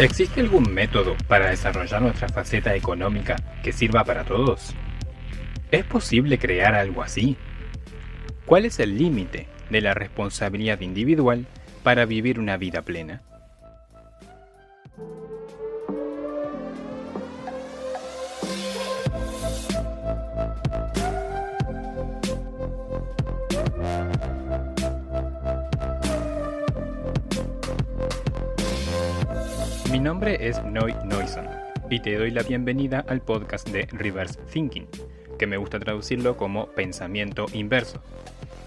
¿Existe algún método para desarrollar nuestra faceta económica que sirva para todos? ¿Es posible crear algo así? ¿Cuál es el límite de la responsabilidad individual para vivir una vida plena? Mi nombre es Noy Noison y te doy la bienvenida al podcast de Reverse Thinking, que me gusta traducirlo como pensamiento inverso,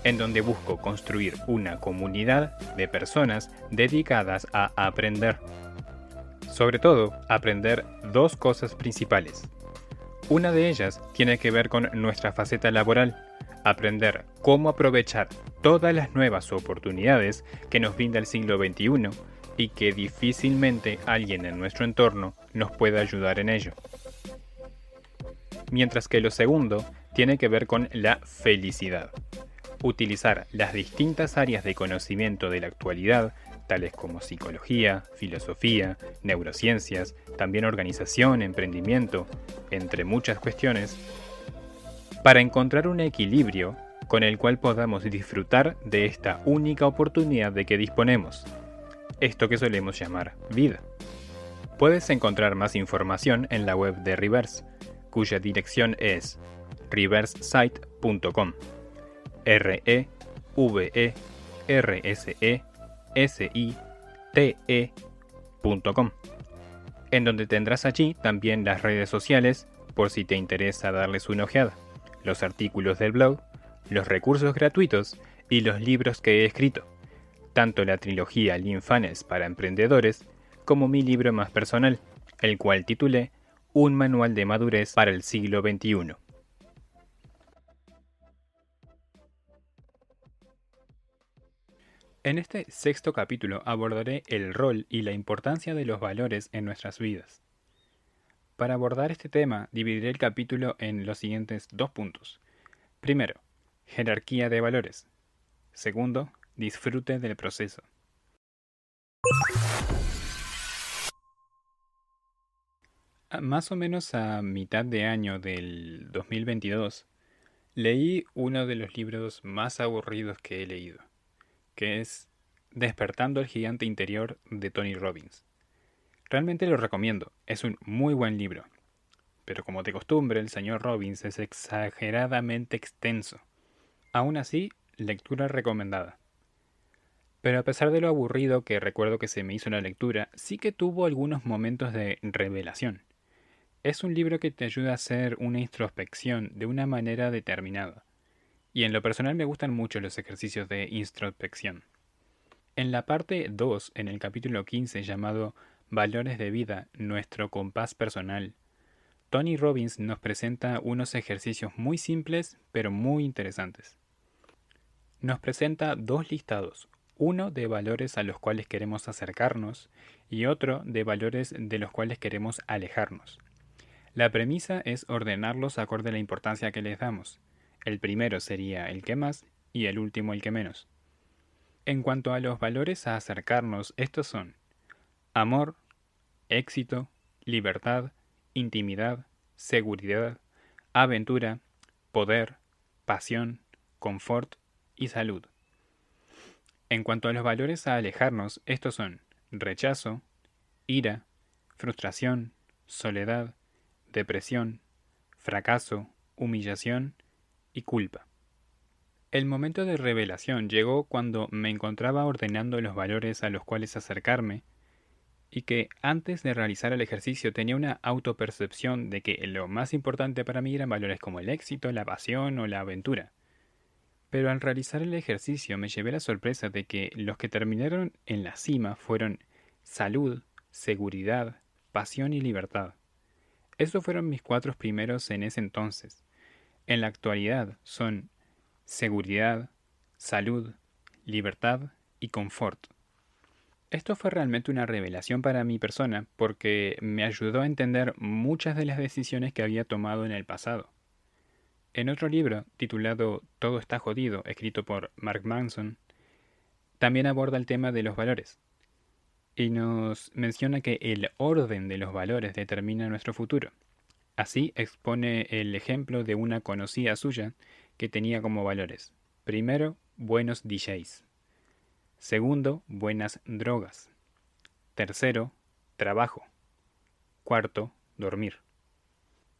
en donde busco construir una comunidad de personas dedicadas a aprender. Sobre todo, aprender dos cosas principales. Una de ellas tiene que ver con nuestra faceta laboral, aprender cómo aprovechar todas las nuevas oportunidades que nos brinda el siglo XXI y que difícilmente alguien en nuestro entorno nos pueda ayudar en ello. Mientras que lo segundo tiene que ver con la felicidad. Utilizar las distintas áreas de conocimiento de la actualidad, tales como psicología, filosofía, neurociencias, también organización, emprendimiento, entre muchas cuestiones, para encontrar un equilibrio con el cual podamos disfrutar de esta única oportunidad de que disponemos, esto que solemos llamar vida. Puedes encontrar más información en la web de Reverse, cuya dirección es reversesite.com. reversesite.com, en donde tendrás allí también las redes sociales por si te interesa darles una ojeada, los artículos del blog, los recursos gratuitos y los libros que he escrito, tanto la trilogía Lean Funnels para emprendedores como mi libro más personal, el cual titulé Un manual de madurez para el siglo XXI. En este sexto capítulo abordaré el rol y la importancia de los valores en nuestras vidas. Para abordar este tema, dividiré el capítulo en los siguientes dos puntos. Primero, jerarquía de valores. Segundo, disfrute del proceso. Más o menos a mitad de año del 2022, leí uno de los libros más aburridos que he leído, que es Despertando el gigante interior de Tony Robbins. Realmente lo recomiendo, es un muy buen libro, pero como de costumbre el señor Robbins es exageradamente extenso. Aún así, lectura recomendada. Pero a pesar de lo aburrido que recuerdo que se me hizo la lectura, sí que tuvo algunos momentos de revelación. Es un libro que te ayuda a hacer una introspección de una manera determinada. Y en lo personal me gustan mucho los ejercicios de introspección. En la parte 2, en el capítulo 15 llamado Valores de vida, nuestro compás personal, Tony Robbins nos presenta unos ejercicios muy simples pero muy interesantes. Nos presenta dos listados, uno de valores a los cuales queremos acercarnos y otro de valores de los cuales queremos alejarnos. La premisa es ordenarlos acorde a la importancia que les damos. El primero sería el que más y el último el que menos. En cuanto a los valores a acercarnos, estos son amor, éxito, libertad, intimidad, seguridad, aventura, poder, pasión, confort y salud. En cuanto a los valores a alejarnos, estos son rechazo, ira, frustración, soledad, depresión, fracaso, humillación y culpa. El momento de revelación llegó cuando me encontraba ordenando los valores a los cuales acercarme y que antes de realizar el ejercicio tenía una autopercepción de que lo más importante para mí eran valores como el éxito, la pasión o la aventura. Pero al realizar el ejercicio me llevé la sorpresa de que los que terminaron en la cima fueron salud, seguridad, pasión y libertad. Esos fueron mis cuatro primeros en ese entonces. En la actualidad son seguridad, salud, libertad y confort. Esto fue realmente una revelación para mi persona porque me ayudó a entender muchas de las decisiones que había tomado en el pasado. En otro libro, titulado Todo está jodido, escrito por Mark Manson, también aborda el tema de los valores. y nos menciona que el orden de los valores determina nuestro futuro. Así expone el ejemplo de una conocida suya que tenía como valores: primero, buenos DJs; segundo, buenas drogas; tercero, trabajo; cuarto, dormir.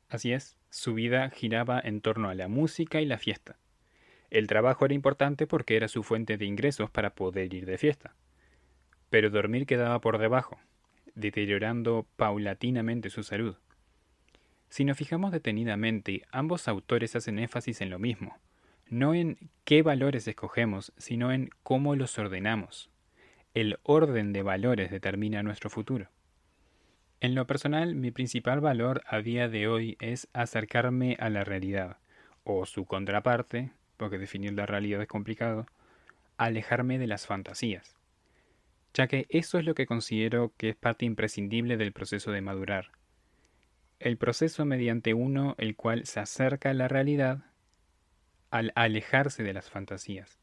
Así es, su vida giraba en torno a la música y la fiesta. El trabajo era importante porque era su fuente de ingresos para poder ir de fiesta, pero dormir quedaba por debajo, deteriorando paulatinamente su salud. Si nos fijamos detenidamente, ambos autores hacen énfasis en lo mismo, no en qué valores escogemos, sino en cómo los ordenamos. El orden de valores determina nuestro futuro. En lo personal, mi principal valor a día de hoy es acercarme a la realidad, o su contraparte, porque definir la realidad es complicado, alejarme de las fantasías, ya que eso es lo que considero que es parte imprescindible del proceso de madurar. El proceso mediante uno el cual se acerca a la realidad al alejarse de las fantasías.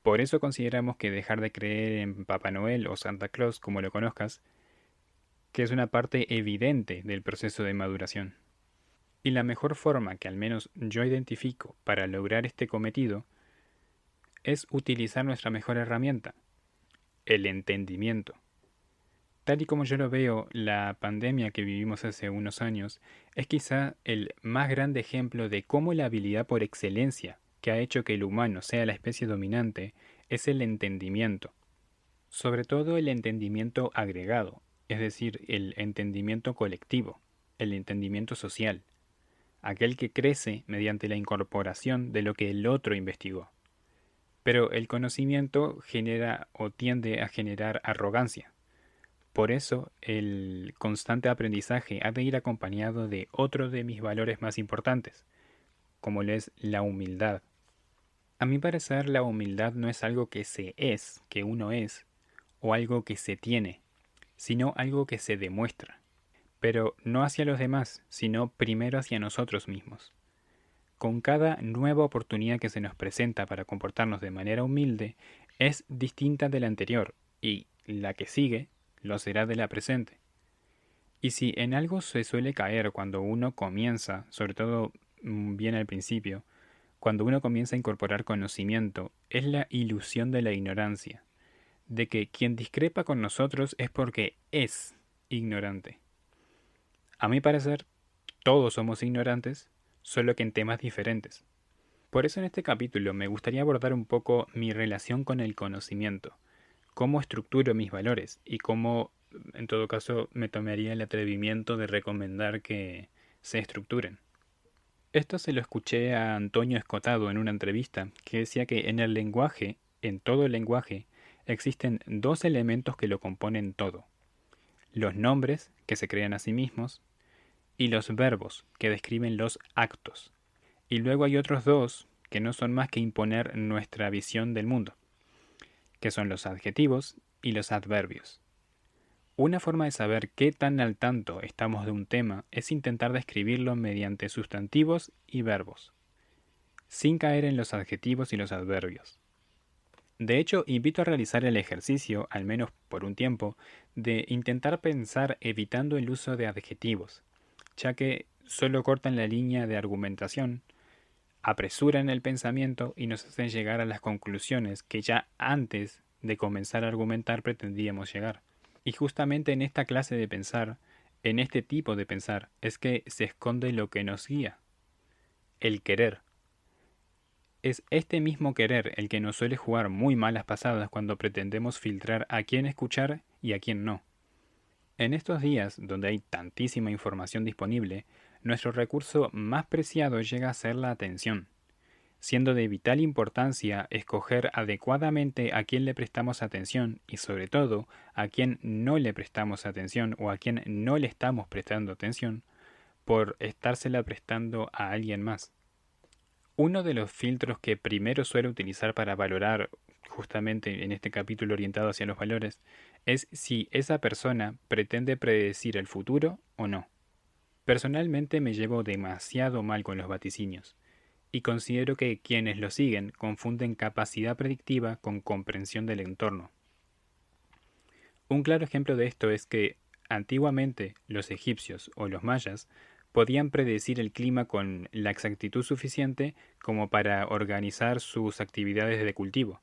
Por eso consideramos que dejar de creer en Papá Noel o Santa Claus, como lo conozcas, que es una parte evidente del proceso de maduración. Y la mejor forma que al menos yo identifico para lograr este cometido es utilizar nuestra mejor herramienta, el entendimiento. Tal y como yo lo veo, la pandemia que vivimos hace unos años es quizá el más grande ejemplo de cómo la habilidad por excelencia que ha hecho que el humano sea la especie dominante es el entendimiento. Sobre todo el entendimiento agregado, es decir, el entendimiento colectivo, el entendimiento social, aquel que crece mediante la incorporación de lo que el otro investigó. Pero el conocimiento genera o tiende a generar arrogancia. Por eso, el constante aprendizaje ha de ir acompañado de otro de mis valores más importantes, como lo es la humildad. A mi parecer, la humildad no es algo que se es, que uno es, o algo que se tiene, sino algo que se demuestra, pero no hacia los demás, sino primero hacia nosotros mismos. Con cada nueva oportunidad que se nos presenta para comportarnos de manera humilde, es distinta de la anterior, y la que sigue lo será de la presente. Y si en algo se suele caer cuando uno comienza, sobre todo bien al principio, cuando uno comienza a incorporar conocimiento, es la ilusión de la ignorancia, de que quien discrepa con nosotros es porque es ignorante. A mi parecer, todos somos ignorantes, solo que en temas diferentes. Por eso en este capítulo me gustaría abordar un poco mi relación con el conocimiento, cómo estructuro mis valores y cómo, en todo caso, me tomaría el atrevimiento de recomendar que se estructuren. Esto se lo escuché a Antonio Escotado en una entrevista, que decía que en el lenguaje, en todo el lenguaje, existen dos elementos que lo componen todo: los nombres, que se crean a sí mismos, y los verbos, que describen los actos. Y luego hay otros dos, que no son más que imponer nuestra visión del mundo, que son los adjetivos y los adverbios. Una forma de saber qué tan al tanto estamos de un tema es intentar describirlo mediante sustantivos y verbos, sin caer en los adjetivos y los adverbios. De hecho, invito a realizar el ejercicio, al menos por un tiempo, de intentar pensar evitando el uso de adjetivos, ya que solo cortan la línea de argumentación, apresuran el pensamiento y nos hacen llegar a las conclusiones que ya antes de comenzar a argumentar pretendíamos llegar. Y justamente en esta clase de pensar, en este tipo de pensar, es que se esconde lo que nos guía, el querer. Es este mismo querer el que nos suele jugar muy malas pasadas cuando pretendemos filtrar a quién escuchar y a quién no. En estos días, donde hay tantísima información disponible, nuestro recurso más preciado llega a ser la atención, siendo de vital importancia escoger adecuadamente a quién le prestamos atención y sobre todo a quién no le prestamos atención o a quién no le estamos prestando atención por estársela prestando a alguien más. Uno de los filtros que primero suelo utilizar para valorar, justamente en este capítulo orientado hacia los valores, es si esa persona pretende predecir el futuro o no. Personalmente me llevo demasiado mal con los vaticinios, y considero que quienes lo siguen confunden capacidad predictiva con comprensión del entorno. Un claro ejemplo de esto es que antiguamente los egipcios o los mayas podían predecir el clima con la exactitud suficiente como para organizar sus actividades de cultivo.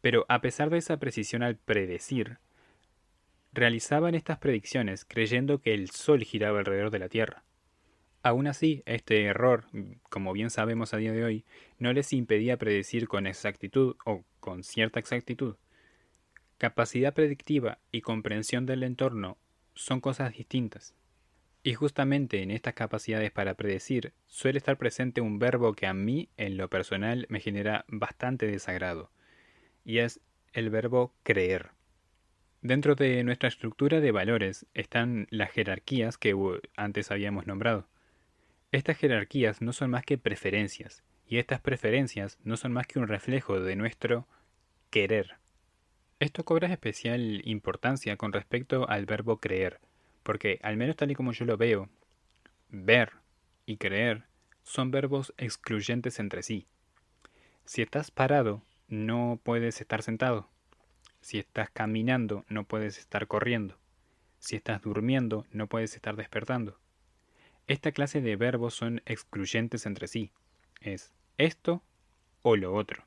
Pero a pesar de esa precisión al predecir, realizaban estas predicciones creyendo que el Sol giraba alrededor de la Tierra. Aún así, este error, como bien sabemos a día de hoy, no les impedía predecir con exactitud o con cierta exactitud. Capacidad predictiva y comprensión del entorno son cosas distintas. Y justamente en estas capacidades para predecir suele estar presente un verbo que a mí, en lo personal, me genera bastante desagrado, y es el verbo creer. Dentro de nuestra estructura de valores están las jerarquías que antes habíamos nombrado. Estas jerarquías no son más que preferencias, y estas preferencias no son más que un reflejo de nuestro querer. Esto cobra especial importancia con respecto al verbo creer, porque al menos tal y como yo lo veo, ver y creer son verbos excluyentes entre sí. Si estás parado, no puedes estar sentado. Si estás caminando, no puedes estar corriendo. Si estás durmiendo, no puedes estar despertando. Esta clase de verbos son excluyentes entre sí. Es esto o lo otro.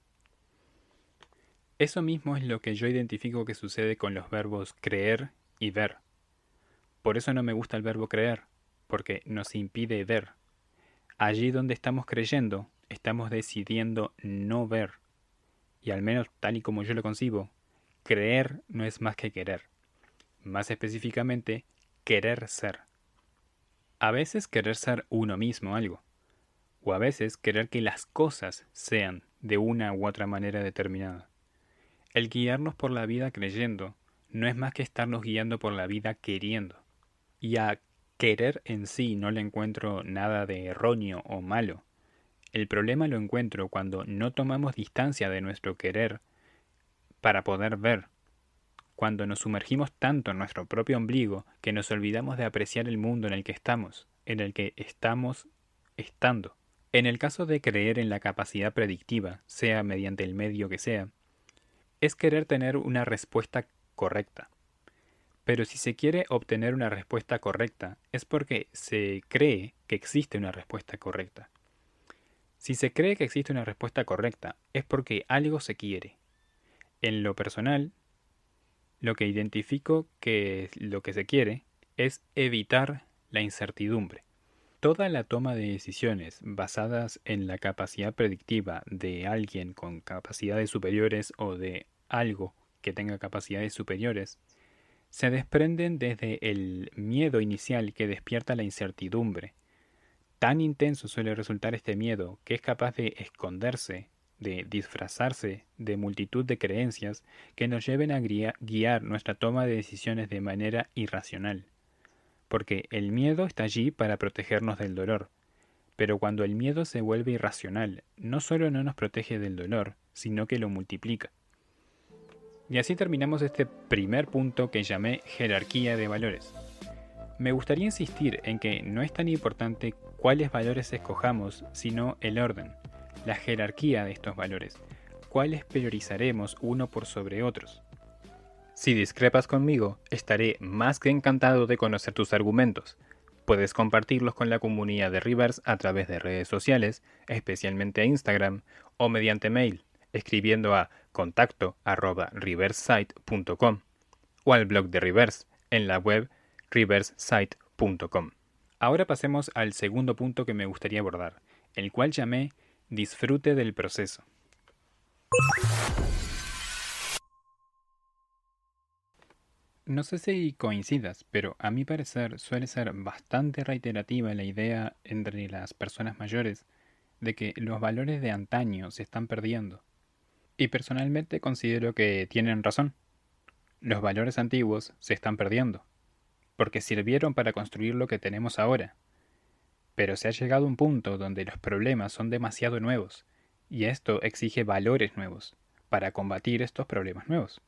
Eso mismo es lo que yo identifico que sucede con los verbos creer y ver. Por eso no me gusta el verbo creer, porque nos impide ver. Allí donde estamos creyendo, estamos decidiendo no ver. Y al menos tal y como yo lo concibo, creer no es más que querer. Más específicamente, querer ser. A veces querer ser uno mismo algo, o a veces querer que las cosas sean de una u otra manera determinada. El guiarnos por la vida creyendo no es más que estarnos guiando por la vida queriendo. Y a querer en sí no le encuentro nada de erróneo o malo. El problema lo encuentro cuando no tomamos distancia de nuestro querer para poder ver, cuando nos sumergimos tanto en nuestro propio ombligo que nos olvidamos de apreciar el mundo en el que estamos, en el que estamos estando. En el caso de creer en la capacidad predictiva, sea mediante el medio que sea, es querer tener una respuesta correcta. Pero si se quiere obtener una respuesta correcta, es porque se cree que existe una respuesta correcta. Si se cree que existe una respuesta correcta, es porque algo se quiere. En lo personal, lo que identifico que lo que se quiere es evitar la incertidumbre. Toda la toma de decisiones basadas en la capacidad predictiva de alguien con capacidades superiores o de algo que tenga capacidades superiores se desprenden desde el miedo inicial que despierta la incertidumbre. Tan intenso suele resultar este miedo que es capaz de esconderse, de disfrazarse de multitud de creencias que nos lleven a guiar nuestra toma de decisiones de manera irracional. Porque el miedo está allí para protegernos del dolor. Pero cuando el miedo se vuelve irracional, no solo no nos protege del dolor, sino que lo multiplica. Y así terminamos este primer punto que llamé jerarquía de valores. Me gustaría insistir en que no es tan importante cuáles valores escojamos, sino el orden, la jerarquía de estos valores, cuáles priorizaremos uno por sobre otros. Si discrepas conmigo, estaré más que encantado de conocer tus argumentos. Puedes compartirlos con la comunidad de Reverse a través de redes sociales, especialmente a Instagram, o mediante mail, escribiendo a contacto@reversesite.com o al blog de Reverse en la web reversesite.com. Ahora pasemos al segundo punto que me gustaría abordar, el cual llamé disfrute del proceso. No sé si coincidas, pero a mi parecer suele ser bastante reiterativa la idea entre las personas mayores de que los valores de antaño se están perdiendo. Y personalmente considero que tienen razón. Los valores antiguos se están perdiendo, porque sirvieron para construir lo que tenemos ahora. Pero se ha llegado a un punto donde los problemas son demasiado nuevos, y esto exige valores nuevos, para combatir estos problemas nuevos.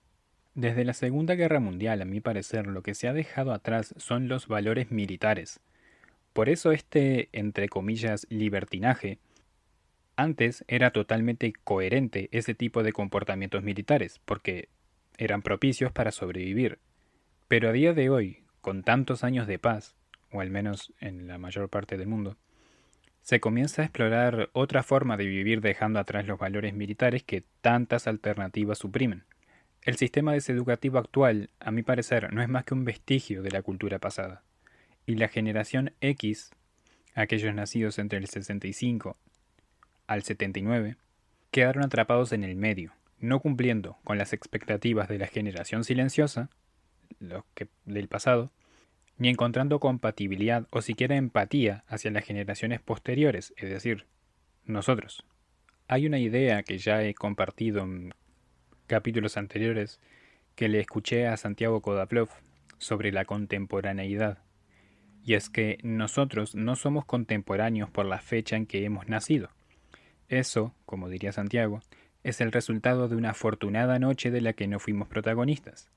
Desde la Segunda Guerra Mundial, a mi parecer, lo que se ha dejado atrás son los valores militares. Por eso este, entre comillas, libertinaje, antes era totalmente coherente ese tipo de comportamientos militares, porque eran propicios para sobrevivir. Pero a día de hoy, con tantos años de paz, o al menos en la mayor parte del mundo, se comienza a explorar otra forma de vivir dejando atrás los valores militares que tantas alternativas suprimen. El sistema deseducativo actual, a mi parecer, no es más que un vestigio de la cultura pasada. Y la generación X, aquellos nacidos entre el 65 al 79, quedaron atrapados en el medio, no cumpliendo con las expectativas de la generación silenciosa, del pasado, ni encontrando compatibilidad o siquiera empatía hacia las generaciones posteriores, es decir, nosotros. Hay una idea que ya he compartido en capítulos anteriores que le escuché a Santiago Kodaplov sobre la contemporaneidad. Y es que nosotros no somos contemporáneos por la fecha en que hemos nacido. Eso, como diría Santiago, es el resultado de una afortunada noche de la que no fuimos protagonistas.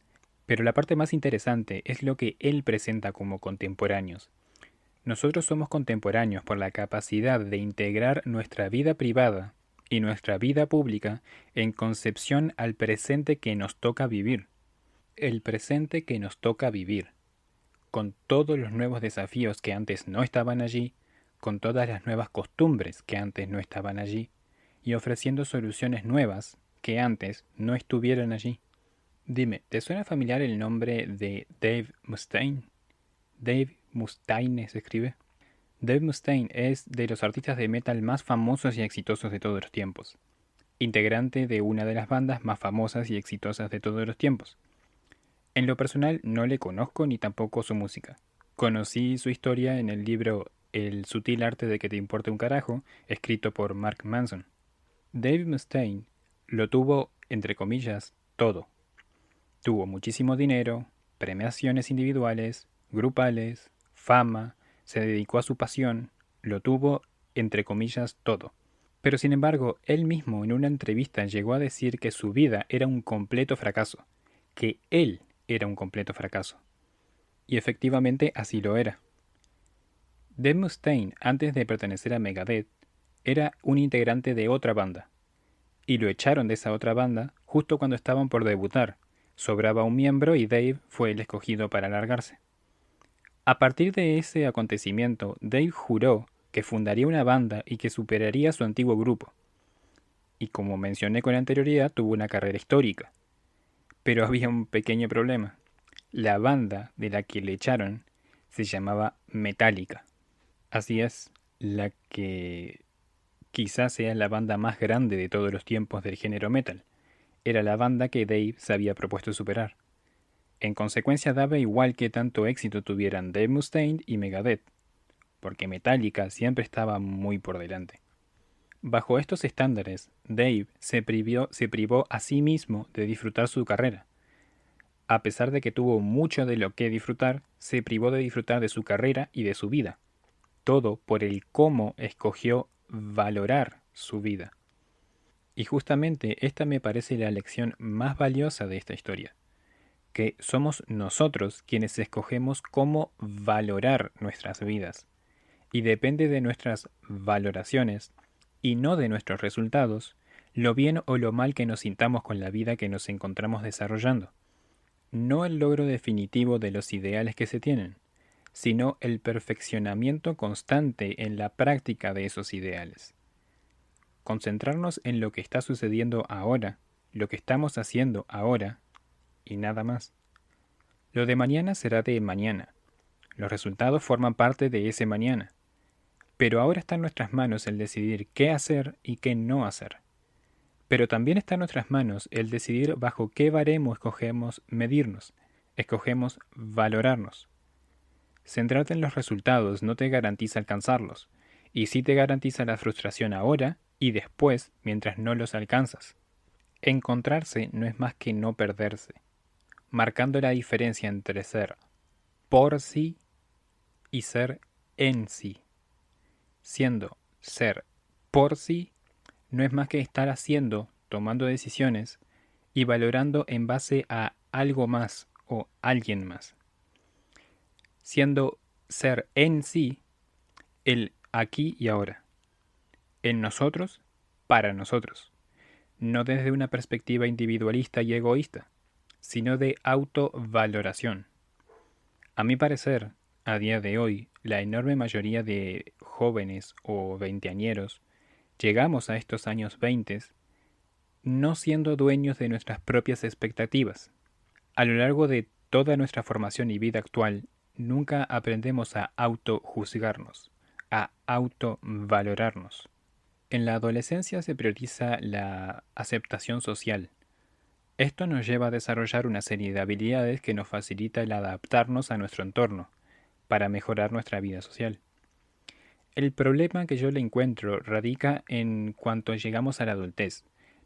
Pero la parte más interesante es lo que él presenta como contemporáneos. Nosotros somos contemporáneos por la capacidad de integrar nuestra vida privada y nuestra vida pública en concepción al presente que nos toca vivir. El presente que nos toca vivir, con todos los nuevos desafíos que antes no estaban allí, con todas las nuevas costumbres que antes no estaban allí, y ofreciendo soluciones nuevas que antes no estuvieran allí. Dime, ¿te suena familiar el nombre de Dave Mustaine? Dave Mustaine se escribe. Dave Mustaine es de los artistas de metal más famosos y exitosos de todos los tiempos, integrante de una de las bandas más famosas y exitosas de todos los tiempos. En lo personal no le conozco ni tampoco su música. Conocí su historia en el libro El sutil arte de que te importe un carajo, escrito por Mark Manson. Dave Mustaine lo tuvo, entre comillas, todo. Tuvo muchísimo dinero, premiaciones individuales, grupales, fama, se dedicó a su pasión, lo tuvo, entre comillas, todo. Pero sin embargo, él mismo en una entrevista llegó a decir que su vida era un completo fracaso, que él era un completo fracaso. Y efectivamente así lo era. Dave Mustaine, antes de pertenecer a Megadeth, era un integrante de otra banda, y lo echaron de esa otra banda justo cuando estaban por debutar. Sobraba un miembro y Dave fue el escogido para largarse. A partir de ese acontecimiento, Dave juró que fundaría una banda y que superaría a su antiguo grupo. Y como mencioné con anterioridad, tuvo una carrera histórica. Pero había un pequeño problema. La banda de la que le echaron se llamaba Metallica. Así es, la que quizás sea la banda más grande de todos los tiempos del género metal. Era la banda que Dave se había propuesto superar. En consecuencia daba igual que tanto éxito tuvieran Dave Mustaine y Megadeth, porque Metallica siempre estaba muy por delante. Bajo estos estándares, Dave se privó a sí mismo de disfrutar su carrera. A pesar de que tuvo mucho de lo que disfrutar, se privó de disfrutar de su carrera y de su vida. Todo por el cómo escogió valorar su vida. Y justamente esta me parece la lección más valiosa de esta historia, que somos nosotros quienes escogemos cómo valorar nuestras vidas. Y depende de nuestras valoraciones, y no de nuestros resultados, lo bien o lo mal que nos sintamos con la vida que nos encontramos desarrollando. No el logro definitivo de los ideales que se tienen, sino el perfeccionamiento constante en la práctica de esos ideales. Concentrarnos en lo que está sucediendo ahora, lo que estamos haciendo ahora, y nada más. Lo de mañana será de mañana. Los resultados forman parte de ese mañana. Pero ahora está en nuestras manos el decidir qué hacer y qué no hacer. Pero también está en nuestras manos el decidir bajo qué baremo escogemos medirnos, escogemos valorarnos. Centrarte en los resultados no te garantiza alcanzarlos, y sí te garantiza la frustración ahora y después mientras no los alcanzas. Encontrarse no es más que no perderse, marcando la diferencia entre ser por sí y ser en sí. Siendo ser por sí no es más que estar haciendo, tomando decisiones y valorando en base a algo más o alguien más. Siendo ser en sí el aquí y ahora. En nosotros, para nosotros. No desde una perspectiva individualista y egoísta, sino de autovaloración. A mi parecer, a día de hoy, la enorme mayoría de jóvenes o veinteañeros llegamos a estos años 20 no siendo dueños de nuestras propias expectativas. A lo largo de toda nuestra formación y vida actual, nunca aprendemos a auto-juzgarnos, a auto-valorarnos. En la adolescencia se prioriza la aceptación social. Esto nos lleva a desarrollar una serie de habilidades que nos facilita el adaptarnos a nuestro entorno, para mejorar nuestra vida social. El problema que yo le encuentro radica en cuanto llegamos a la adultez,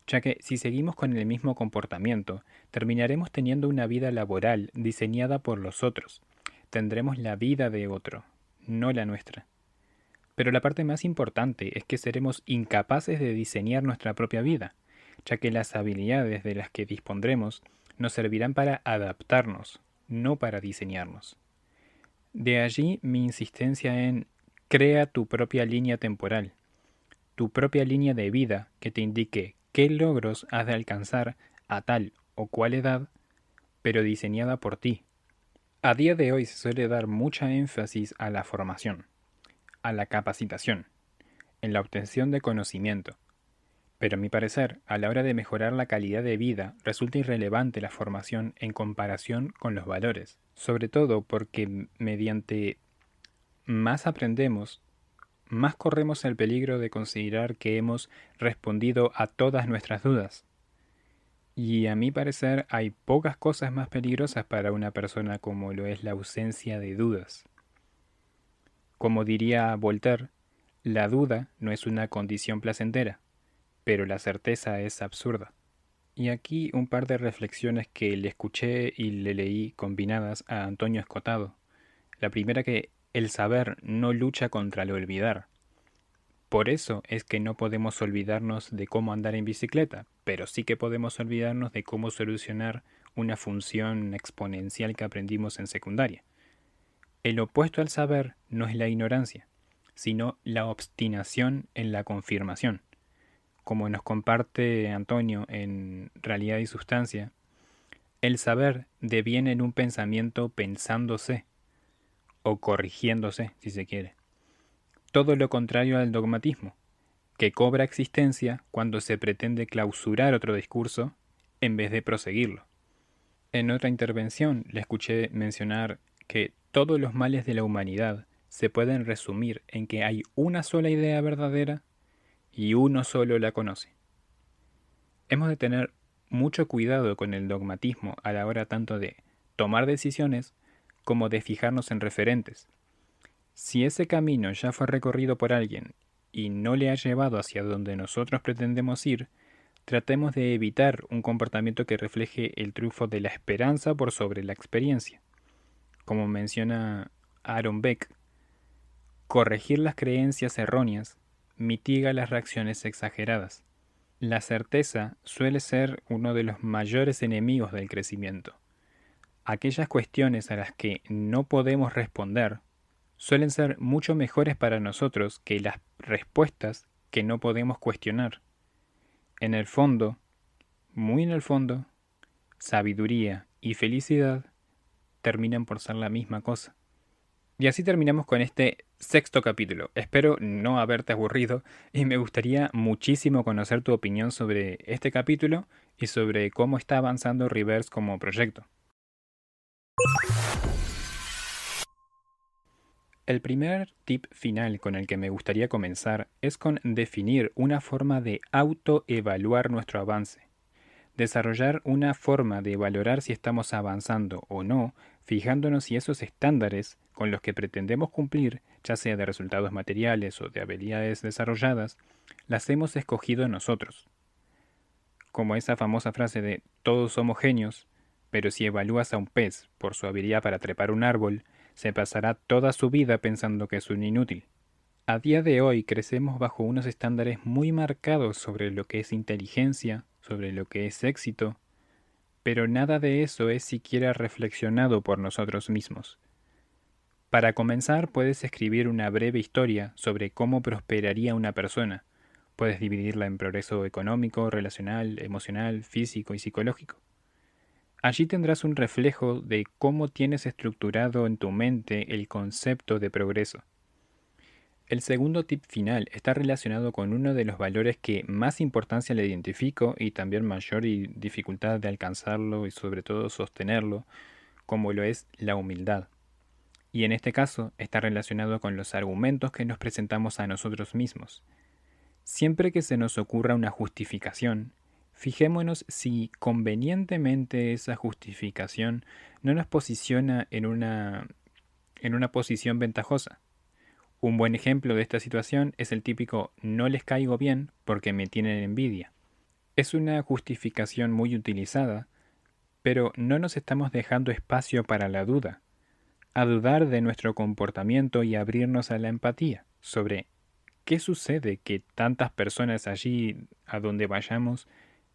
ya que si seguimos con el mismo comportamiento, terminaremos teniendo una vida laboral diseñada por los otros. Tendremos la vida de otro, no la nuestra. Pero la parte más importante es que seremos incapaces de diseñar nuestra propia vida, ya que las habilidades de las que dispondremos nos servirán para adaptarnos, no para diseñarnos. De allí mi insistencia en crea tu propia línea temporal, tu propia línea de vida que te indique qué logros has de alcanzar a tal o cual edad, pero diseñada por ti. A día de hoy se suele dar mucha énfasis a la formación, a la capacitación, en la obtención de conocimiento. Pero a mi parecer, a la hora de mejorar la calidad de vida, resulta irrelevante la formación en comparación con los valores, sobre todo porque mediante más aprendemos, más corremos el peligro de considerar que hemos respondido a todas nuestras dudas. Y a mi parecer hay pocas cosas más peligrosas para una persona como lo es la ausencia de dudas. Como diría Voltaire, la duda no es una condición placentera, pero la certeza es absurda. Y aquí un par de reflexiones que le escuché y le leí combinadas a Antonio Escotado. La primera, que el saber no lucha contra el olvidar. Por eso es que no podemos olvidarnos de cómo andar en bicicleta, pero sí que podemos olvidarnos de cómo solucionar una función exponencial que aprendimos en secundaria. El opuesto al saber no es la ignorancia, sino la obstinación en la confirmación. Como nos comparte Antonio en Realidad y Sustancia, el saber deviene en un pensamiento pensándose, o corrigiéndose, si se quiere. Todo lo contrario al dogmatismo, que cobra existencia cuando se pretende clausurar otro discurso en vez de proseguirlo. En otra intervención le escuché mencionar que todos los males de la humanidad se pueden resumir en que hay una sola idea verdadera y uno solo la conoce. Hemos de tener mucho cuidado con el dogmatismo a la hora tanto de tomar decisiones como de fijarnos en referentes. Si ese camino ya fue recorrido por alguien y no le ha llevado hacia donde nosotros pretendemos ir, tratemos de evitar un comportamiento que refleje el triunfo de la esperanza por sobre la experiencia. Como menciona Aaron Beck, corregir las creencias erróneas mitiga las reacciones exageradas. La certeza suele ser uno de los mayores enemigos del crecimiento. Aquellas cuestiones a las que no podemos responder suelen ser mucho mejores para nosotros que las respuestas que no podemos cuestionar. En el fondo, muy en el fondo, sabiduría y felicidad terminan por ser la misma cosa. Y así terminamos con este sexto capítulo. Espero no haberte aburrido y me gustaría muchísimo conocer tu opinión sobre este capítulo y sobre cómo está avanzando Reverse como proyecto. El primer tip final con el que me gustaría comenzar es con definir una forma de autoevaluar nuestro avance. Desarrollar una forma de valorar si estamos avanzando o no, fijándonos si esos estándares con los que pretendemos cumplir, ya sea de resultados materiales o de habilidades desarrolladas, las hemos escogido nosotros. Como esa famosa frase de todos somos genios, pero si evalúas a un pez por su habilidad para trepar un árbol, se pasará toda su vida pensando que es un inútil. A día de hoy crecemos bajo unos estándares muy marcados sobre lo que es inteligencia, sobre lo que es éxito, pero nada de eso es siquiera reflexionado por nosotros mismos. Para comenzar, puedes escribir una breve historia sobre cómo prosperaría una persona. Puedes dividirla en progreso económico, relacional, emocional, físico y psicológico. Allí tendrás un reflejo de cómo tienes estructurado en tu mente el concepto de progreso. El segundo tip final está relacionado con uno de los valores que más importancia le identifico y también mayor dificultad de alcanzarlo y sobre todo sostenerlo, como lo es la humildad. Y en este caso está relacionado con los argumentos que nos presentamos a nosotros mismos. Siempre que se nos ocurra una justificación, fijémonos si convenientemente esa justificación no nos posiciona en una posición ventajosa. Un buen ejemplo de esta situación es el típico "no les caigo bien porque me tienen envidia". Es una justificación muy utilizada, pero no nos estamos dejando espacio para la duda, a dudar de nuestro comportamiento y abrirnos a la empatía sobre qué sucede que tantas personas allí a donde vayamos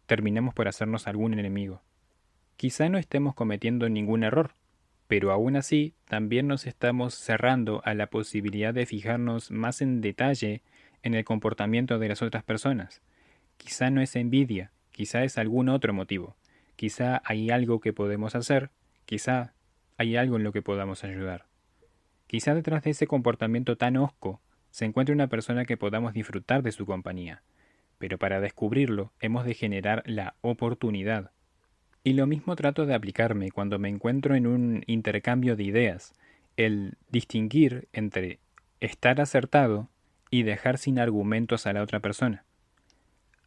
terminemos por hacernos algún enemigo. Quizá no estemos cometiendo ningún error, pero aún así también nos estamos cerrando a la posibilidad de fijarnos más en detalle en el comportamiento de las otras personas. Quizá no es envidia, quizá es algún otro motivo, quizá hay algo que podemos hacer, quizá hay algo en lo que podamos ayudar. Quizá detrás de ese comportamiento tan hosco se encuentre una persona que podamos disfrutar de su compañía, pero para descubrirlo hemos de generar la oportunidad. Y lo mismo trato de aplicarme cuando me encuentro en un intercambio de ideas, el distinguir entre estar acertado y dejar sin argumentos a la otra persona.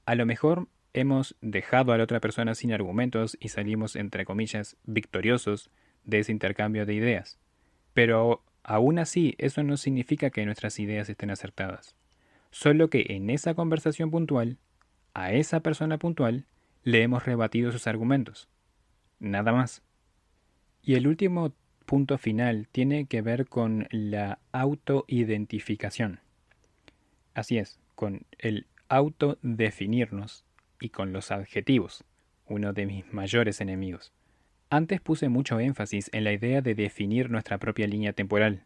A lo mejor hemos dejado a la otra persona sin argumentos y salimos, entre comillas, victoriosos de ese intercambio de ideas. Pero aún así, eso no significa que nuestras ideas estén acertadas. Solo que en esa conversación puntual, a esa persona puntual, le hemos rebatido sus argumentos. Nada más. Y el último punto final tiene que ver con la autoidentificación. Así es, con el autodefinirnos y con los adjetivos, uno de mis mayores enemigos. Antes puse mucho énfasis en la idea de definir nuestra propia línea temporal,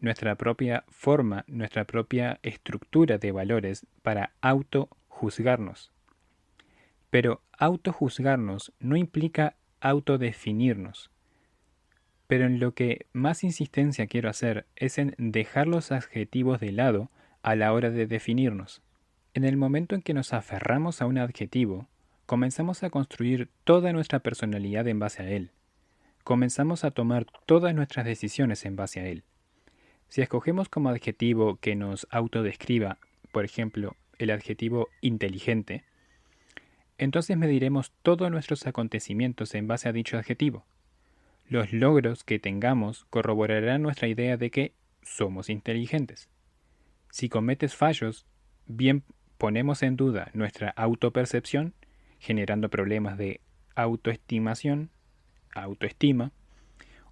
nuestra propia forma, nuestra propia estructura de valores para autojuzgarnos. Pero autojuzgarnos no implica autodefinirnos. Pero en lo que más insistencia quiero hacer es en dejar los adjetivos de lado a la hora de definirnos. En el momento en que nos aferramos a un adjetivo, comenzamos a construir toda nuestra personalidad en base a él. Comenzamos a tomar todas nuestras decisiones en base a él. Si escogemos como adjetivo que nos autodescriba, por ejemplo, el adjetivo inteligente, entonces mediremos todos nuestros acontecimientos en base a dicho adjetivo. Los logros que tengamos corroborarán nuestra idea de que somos inteligentes. Si cometes fallos, bien ponemos en duda nuestra autopercepción, generando problemas de autoestimación, autoestima,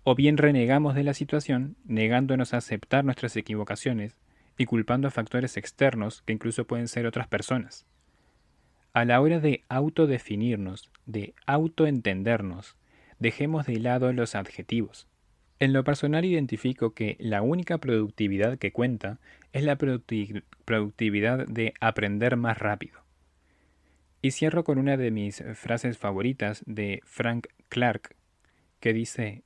o bien renegamos de la situación, negándonos a aceptar nuestras equivocaciones y culpando a factores externos que incluso pueden ser otras personas. A la hora de autodefinirnos, de autoentendernos, dejemos de lado los adjetivos. En lo personal identifico que la única productividad que cuenta es la productividad de aprender más rápido. Y cierro con una de mis frases favoritas de Frank Clark, que dice: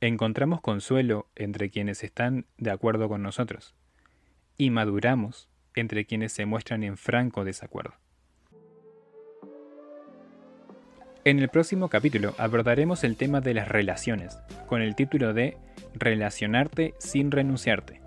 encontramos consuelo entre quienes están de acuerdo con nosotros, y maduramos entre quienes se muestran en franco desacuerdo. En el próximo capítulo abordaremos el tema de las relaciones, con el título de Relacionarte sin renunciarte.